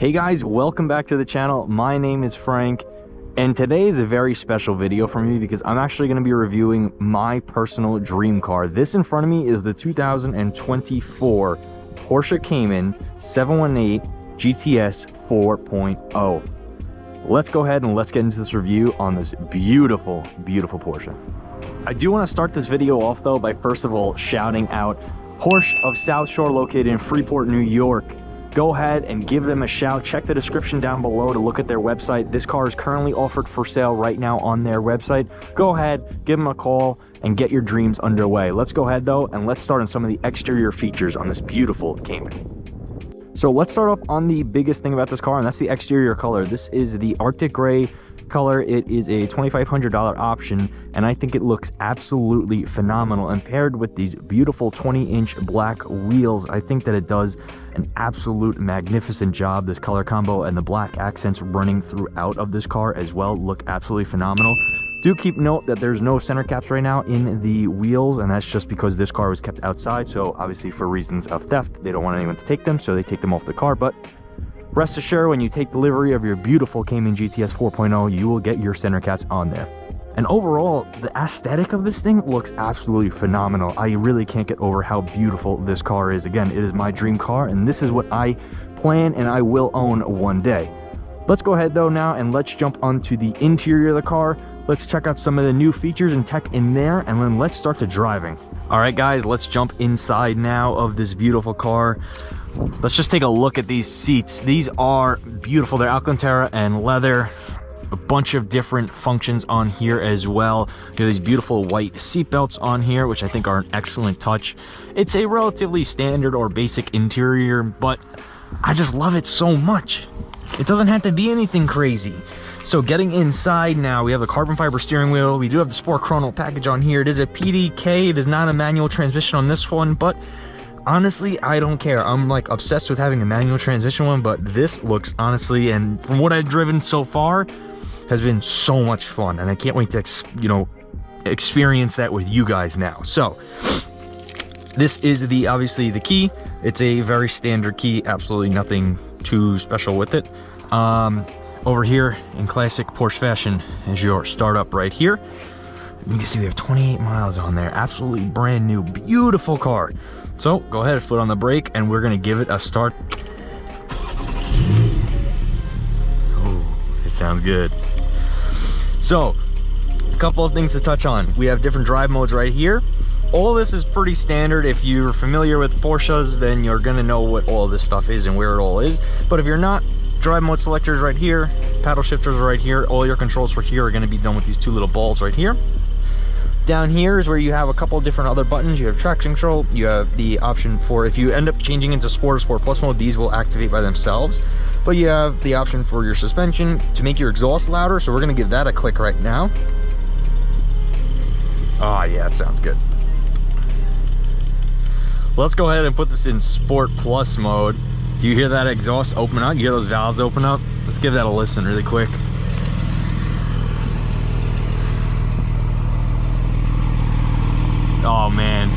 Hey guys, welcome back to the channel. My name is Frank, and today is a very special video for me because I'm actually going to be reviewing my personal dream car. This in front of me is the 2024 Porsche Cayman 718 GTS 4.0. Let's go ahead and let's get into this review on this beautiful, beautiful Porsche. I do want to start this video off though by first of all shouting out Porsche of South Shore, located in Freeport, New York. Go ahead and give them a shout. Check the description down below to look at their website. This car is currently offered for sale right now on their website. Go ahead, give them a call, and get your dreams underway. Let's go ahead though, and let's start on some of the exterior features on this beautiful Cayman. So let's start off on the biggest thing about this car, and that's the exterior color. This is the Arctic Gray color. It is a $2,500 option, and I think it looks absolutely phenomenal. And paired with these beautiful 20-inch black wheels, I think that it does an absolute magnificent job. This color combo and the black accents running throughout of this car as well look absolutely phenomenal. Do keep note that there's no center caps right now in the wheels, and that's just because this car was kept outside, so obviously for reasons of theft they don't want anyone to take them, so they take them off the car. But rest assured, when you take delivery of your beautiful Cayman GTS 4.0, you will get your center caps on there. And overall, the aesthetic of this thing looks absolutely phenomenal. I really can't get over how beautiful this car is. Again, it is my dream car, and this is what I plan and I will own one day. Let's go ahead though now and let's jump onto the interior of the car. Let's check out some of the new features and tech in there, and then let's start the driving. All right guys, let's jump inside now of this beautiful car. Let's just take a look at these seats. These are beautiful. They're Alcantara and leather. A bunch of different functions on here as well. You have these beautiful white seat belts on here, which I think are an excellent touch. It's a relatively standard or basic interior, but I just love it so much. It doesn't have to be anything crazy. So getting inside now, we have the carbon fiber steering wheel. We do have the Sport Chrono package on here. It is a PDK. It is not a manual transmission on this one, but honestly, I don't care. I'm like obsessed with having a manual transmission one, but this looks honestly, and from what I've driven so far, has been so much fun, and I can't wait to experience that with you guys now. So this is obviously the key. It's a very standard key, absolutely nothing too special with it. Over here in classic Porsche fashion is your startup right here. You can see we have 28 miles on there. Absolutely brand new, beautiful car. So go ahead, foot on the brake, and we're gonna give it a start. Oh, it sounds good. So a couple of things to touch on. We have different drive modes right here. All this is pretty standard. If you're familiar with Porsches, then you're gonna know what all this stuff is and where it all is. But if you're not, drive mode selectors right here, paddle shifters right here. All your controls for here are going to be done with these two little balls right here. Down here is where you have a couple of different other buttons. You have traction control. You have the option for, if you end up changing into Sport or Sport Plus mode, these will activate by themselves. But you have the option for your suspension to make your exhaust louder. So we're going to give that a click right now. Oh yeah, it sounds good. Let's go ahead and put this in Sport Plus mode. Do you hear that exhaust open up? You hear those valves open up? Let's give that a listen really quick. Oh man.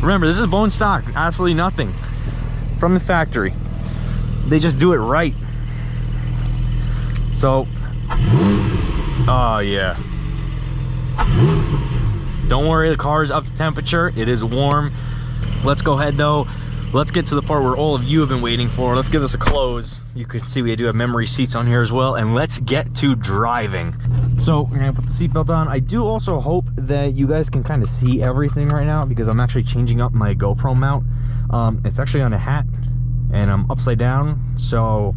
Remember, this is bone stock, absolutely nothing from the factory. They just do it right. So, oh yeah. Don't worry, the car is up to temperature. It is warm. Let's go ahead though. Let's get to the part where all of you have been waiting for. Let's give this a close. You can see we do have memory seats on here as well, and let's get to driving. So we're gonna put the seatbelt on. I do also hope that you guys can kind of see everything right now, because I'm actually changing up my GoPro mount. It's actually on a hat and I'm upside down, so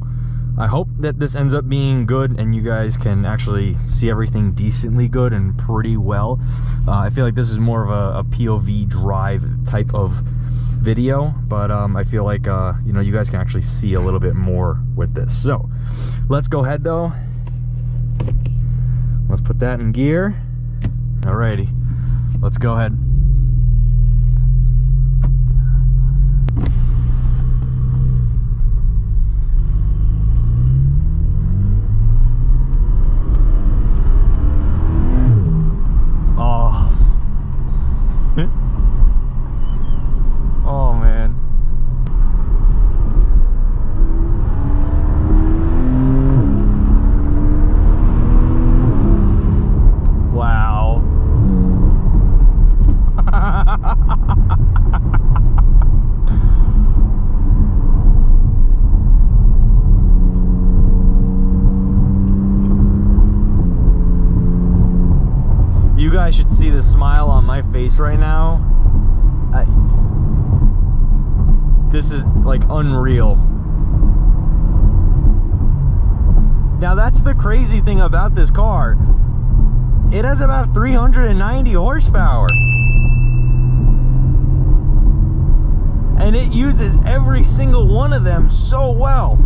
I hope that this ends up being good and you guys can actually see everything decently good and pretty well. I feel like this is more of a POV drive type of video, but I feel like you guys can actually see a little bit more with this. So let's go ahead though, let's put that in gear. Alrighty, let's go ahead. Oh man. You guys should see the smile on my face right now. This is like unreal. Now that's the crazy thing about this car. It has about 390 horsepower. And it uses every single one of them so well.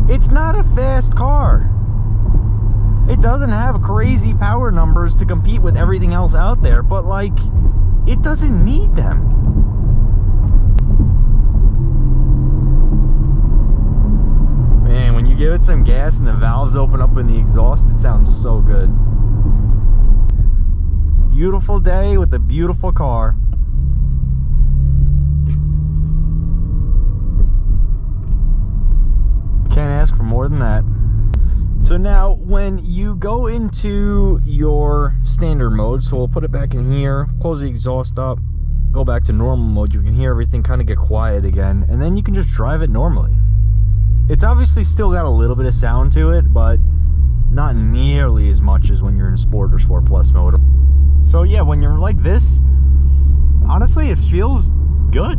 It's not a fast car. It doesn't have crazy power numbers to compete with everything else out there, but like, it doesn't need them. Man, when you give it some gas and the valves open up in the exhaust, it sounds so good. Beautiful day with a beautiful car. Can't ask for more than that. So now when you go into your standard mode, so we'll put it back in here, close the exhaust up, go back to normal mode, you can hear everything kind of get quiet again, and then you can just drive it normally. It's obviously still got a little bit of sound to it, but not nearly as much as when you're in Sport or Sport Plus mode. So yeah, when you're like this, honestly, it feels good.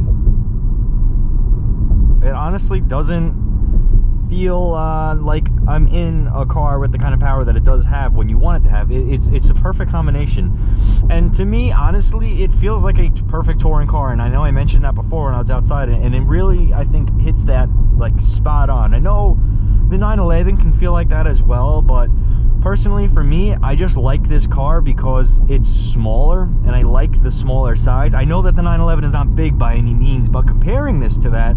It honestly doesn't feel like I'm in a car with the kind of power that it does have when you want it to have. It's a perfect combination. And to me, honestly, it feels like a perfect touring car. And I know I mentioned that before when I was outside, and it really, I think, hits that like spot on. I know the 911 can feel like that as well, but personally for me, I just like this car because it's smaller, and I like the smaller size. I know that the 911 is not big by any means, but comparing this to that,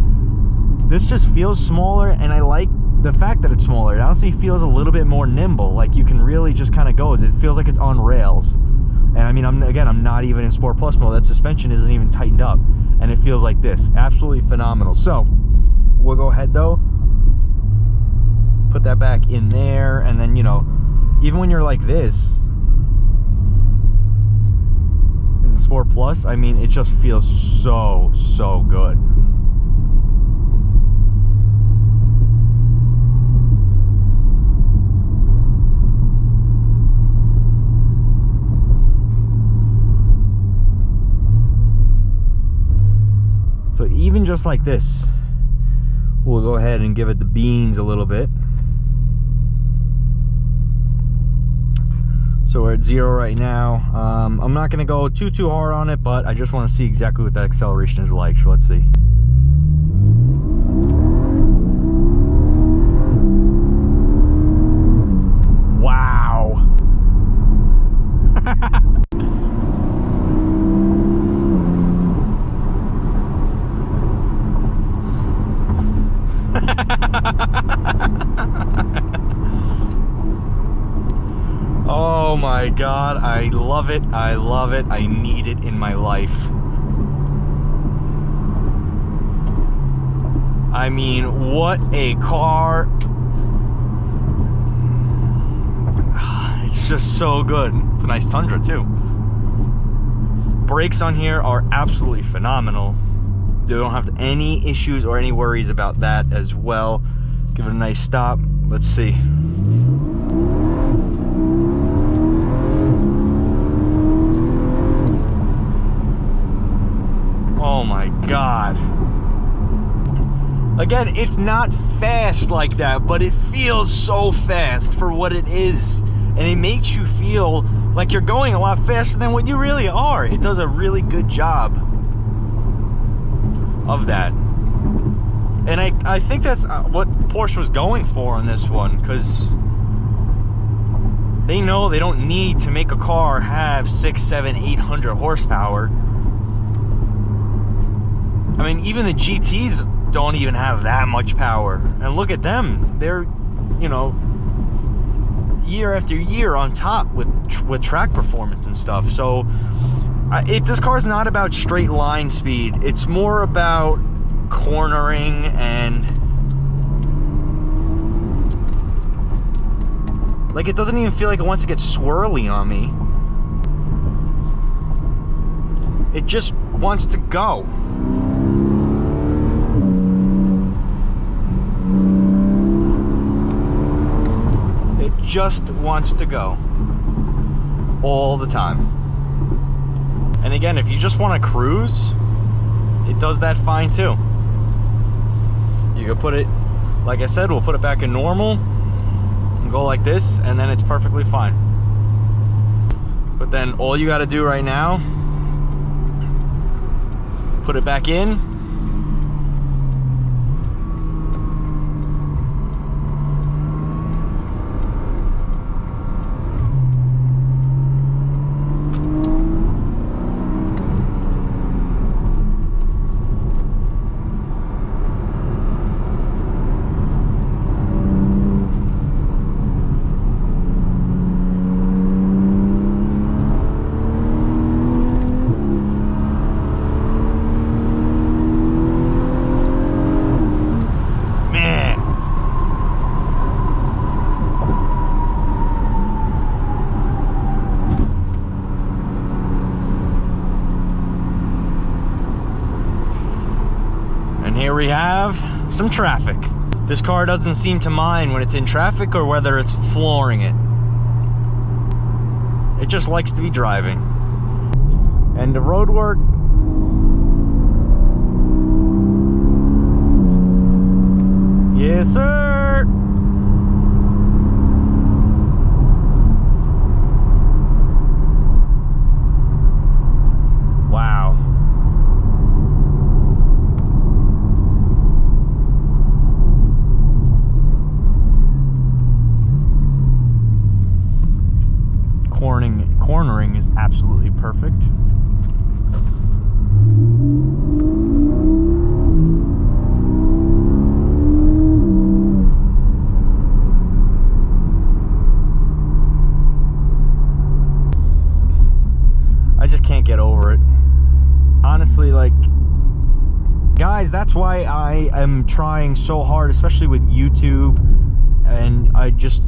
this just feels smaller, and I like the fact that it's smaller. It honestly feels a little bit more nimble. Like you can really just kind of go. It feels like it's on rails. And I mean, I'm not even in Sport Plus mode. That suspension isn't even tightened up, and it feels like this. Absolutely phenomenal. So we'll go ahead though, put that back in there, and then, you know, even when you're like this in Sport Plus, I mean, it just feels so good. So even just like this, we'll go ahead and give it the beans a little bit. So we're at 0 right now. I'm not gonna go too hard on it, but I just want to see exactly what that acceleration is like. So let's see. Wow. Oh my God, I love it, I love it, I need it in my life. I mean, what a car. It's just so good. It's a nice Tundra too. Brakes on here are absolutely phenomenal. You don't have any issues or any worries about that as well. Give it a nice stop. Let's see. Oh my God. Again, it's not fast like that, but it feels so fast for what it is. And it makes you feel like you're going a lot faster than what you really are. It does a really good job of that. And I think that's what Porsche was going for on this one, because they know they don't need to make a car have 600, 700, 800 horsepower. I mean, even the GTs don't even have that much power. And look at them. They're, you know, year after year on top with track performance and stuff. So this car's not about straight line speed. It's more about cornering and like, it doesn't even feel like it wants to get swirly on me. It just wants to go. It just wants to go all the time. And again, if you just want to cruise, it does that fine too. You could put it, like I said, we'll put it back in normal and go like this, and then it's perfectly fine. But then all you got to do right now, put it back in. Here we have some traffic. This car doesn't seem to mind when it's in traffic or whether it's flooring it. It just likes to be driving. And the road work. Yes, sir. Wow. Cornering is absolutely perfect. I just can't get over it. Honestly, like, guys, that's why I am trying so hard, especially with YouTube, and I just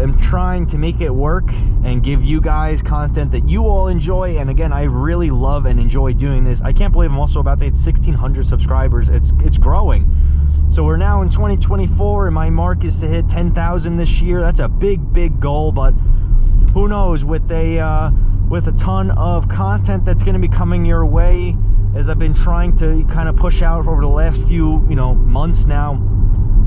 am trying to make it work and give you guys content that you all enjoy. And again, I really love and enjoy doing this. I can't believe I'm also about to hit 1,600 subscribers. It's growing. So we're now in 2024, and my mark is to hit 10,000 this year. That's a big goal, but who knows, with a ton of content that's going to be coming your way, as I've been trying to kind of push out over the last few months now.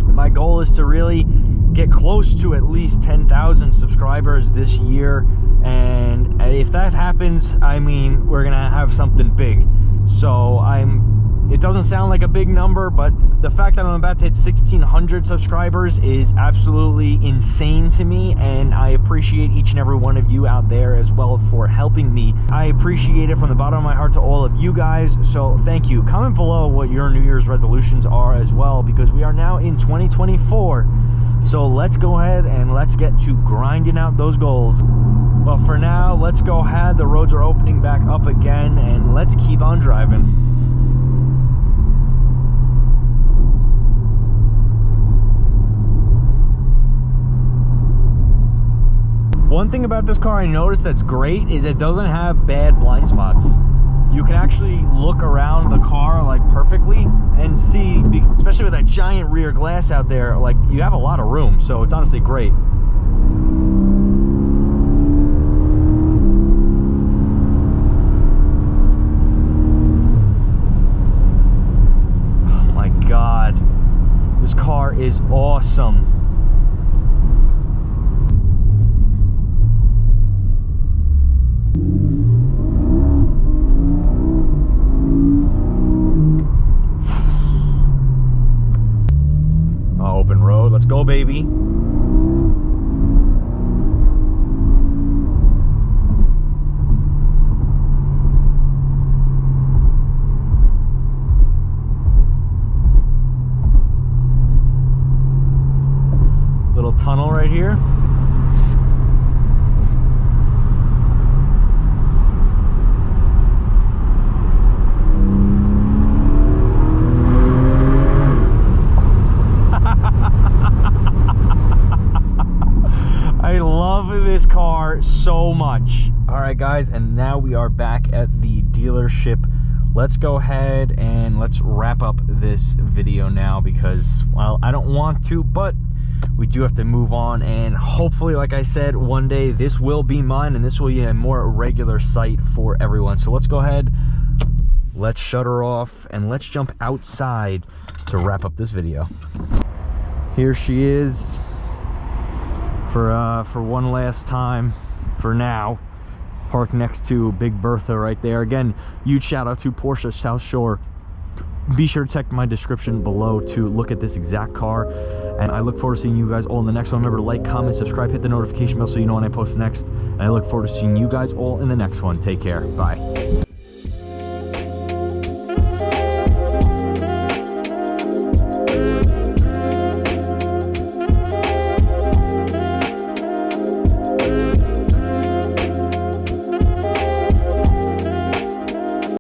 My goal is to really get close to at least 10,000 subscribers this year, and if that happens, I mean, we're gonna have something big. So it doesn't sound like a big number, but the fact that I'm about to hit 1,600 subscribers is absolutely insane to me, and I appreciate each and every one of you out there as well for helping me. I appreciate it from the bottom of my heart to all of you guys, so thank you. Comment below what your New Year's resolutions are as well, because we are now in 2024. So let's go ahead and let's get to grinding out those goals. But for now, let's go ahead. The roads are opening back up again, and let's keep on driving. One thing about this car I noticed that's great is it doesn't have bad blind spots. You can actually look around the car like perfectly and see, especially with that giant rear glass out there, like you have a lot of room, so it's honestly great. Oh my God, this car is awesome. Open road, let's go, baby. Little tunnel right here. I love this car so much. All right, guys, and now we are back at the dealership. Let's go ahead and let's wrap up this video now because, well, I don't want to, but we do have to move on, and hopefully, like I said, one day this will be mine and this will be a more regular sight for everyone. So let's go ahead, let's shut her off, and let's jump outside to wrap up this video. Here she is for one last time for now, parked next to Big Bertha right there. Again, huge shout out to Porsche South Shore. Be sure to check my description below to look at this exact car, and I look forward to seeing you guys all in the next one. Remember to like, comment, subscribe, hit the notification bell so you know when I post next, and I look forward to seeing you guys all in the next one. Take care. Bye.